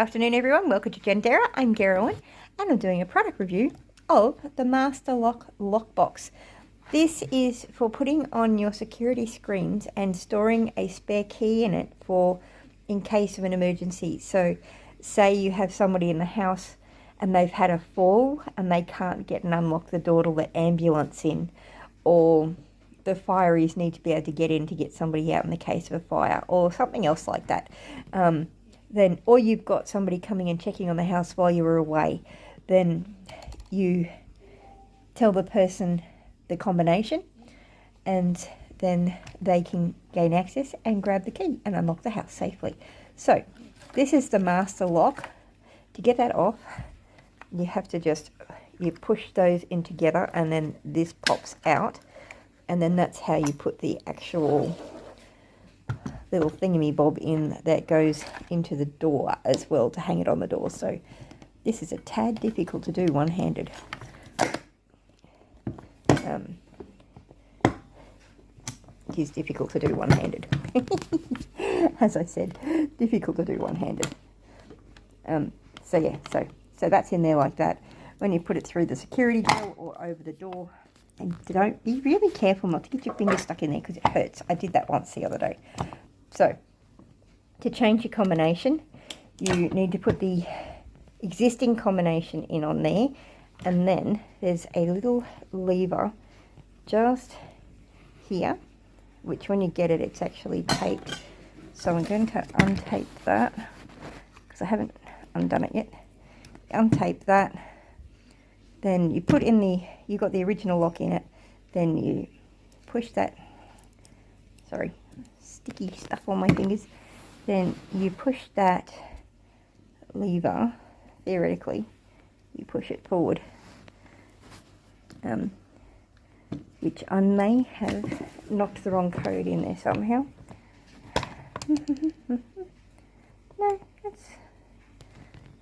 Afternoon everyone, welcome to Gendera. I'm Gerwin and I'm doing a product review of the Master Lock Lockbox. This is for putting on your security screens and storing a spare key in it for in case of an emergency. So say you have somebody in the house and they've had a fall and they can't get and unlock the door to let ambulance in, or the fireys need to be able to get in to get somebody out in the case of a fire or something else like that. Then, or you've got somebody coming and checking on the house while you were away, then you tell the person the combination and then they can gain access and grab the key and unlock the house safely. So this is the master lock. To get that off, you have to you push those in together and then this pops out, and then that's how you put the actual little thingamy-bob in that goes into the door as well to hang it on the door. So this is a tad difficult to do one-handed. It is difficult to do one-handed. As I said, difficult to do one-handed. So yeah, so that's in there like that. When you put it through the security door or over the door, and don't be really careful not to get your finger stuck in there because it hurts. I did that once the other day. So, to change your combination, you need to put the existing combination in on there, and then there's a little lever just here, which when you get it, it's actually taped. So I'm going to untape that, because I haven't undone it yet. Untape that, then you put in you got the original lock in it, then you push that, sorry, sticky stuff on my fingers, then you push that lever, theoretically you push it forward, which I may have knocked the wrong code in there somehow. No,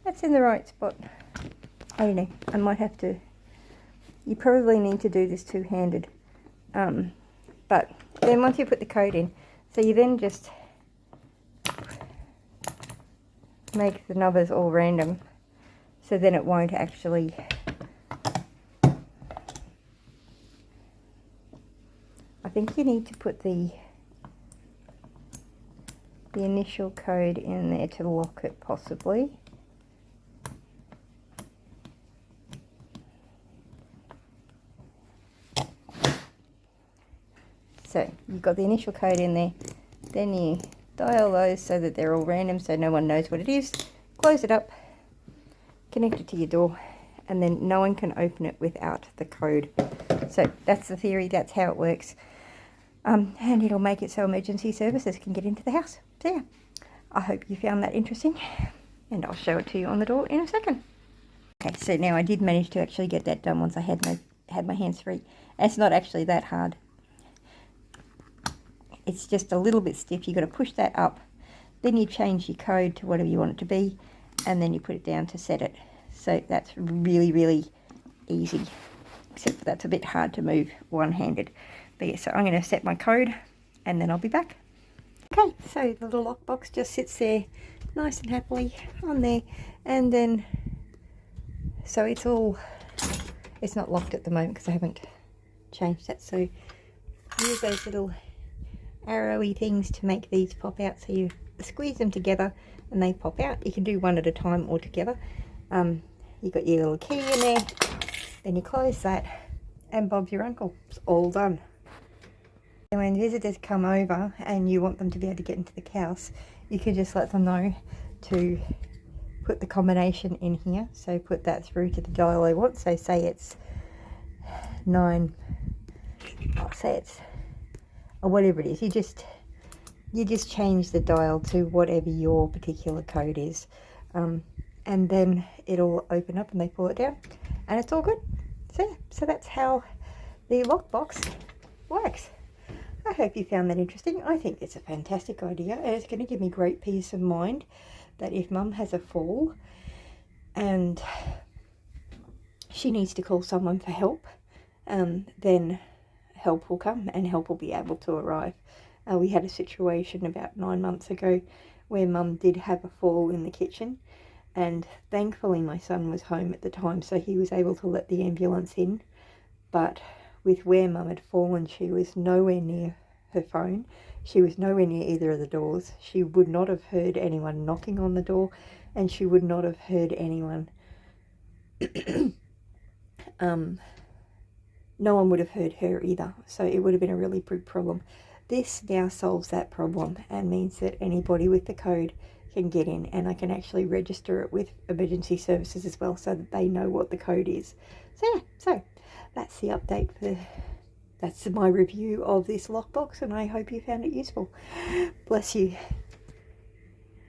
that's in the right spot. I don't know, I might have to, you probably need to do this two-handed, but then once you put the code in, so you then just make the numbers all random, so then it won't actually, I think you need to put the initial code in there to lock it possibly. So you've got the initial code in there, then you dial those so that they're all random so no one knows what it is, close it up, connect it to your door, and then no one can open it without the code. So that's the theory, that's how it works. And it'll make it so emergency services can get into the house. So yeah, I hope you found that interesting, and I'll show it to you on the door in a second. Okay, so now I did manage to actually get that done once I had my hands free. And it's not actually that hard. It's just a little bit stiff. You've got to push that up, then you change your code to whatever you want it to be, and then you put it down to set it. So that's really, really easy, except for that's a bit hard to move one-handed. But yeah, so I'm going to set my code and then I'll be back. Okay, so the little lockbox just sits there nice and happily on there, and then so it's not locked at the moment because I haven't changed that. So use those little arrowy things to make these pop out, so you squeeze them together and they pop out. You can do one at a time or together. You've got your little key in there, then you close that, and Bob's your uncle. It's all done. And when visitors come over and you want them to be able to get into the house, you can just let them know to put the combination in here. So put that through to the dial they want. So say it's 9, I'll say it's, or whatever it is, you just change the dial to whatever your particular code is, and then it'll open up and they pull it down and it's all good. So yeah, so that's how the lockbox works. I hope you found that interesting. I think it's a fantastic idea, and it's going to give me great peace of mind that if Mum has a fall and she needs to call someone for help, then help will come and help will be able to arrive. We had a situation about 9 months ago where Mum did have a fall in the kitchen, and thankfully my son was home at the time, so he was able to let the ambulance in. But with where Mum had fallen, she was nowhere near her phone. She was nowhere near either of the doors. She would not have heard anyone knocking on the door, and she would not have heard anyone no one would have heard her either, so it would have been a really big problem. This now solves that problem and means that anybody with the code can get in, and I can actually register it with emergency services as well, so that they know what the code is. So yeah, so that's the update that's my review of this lockbox, and I hope you found it useful. Bless you.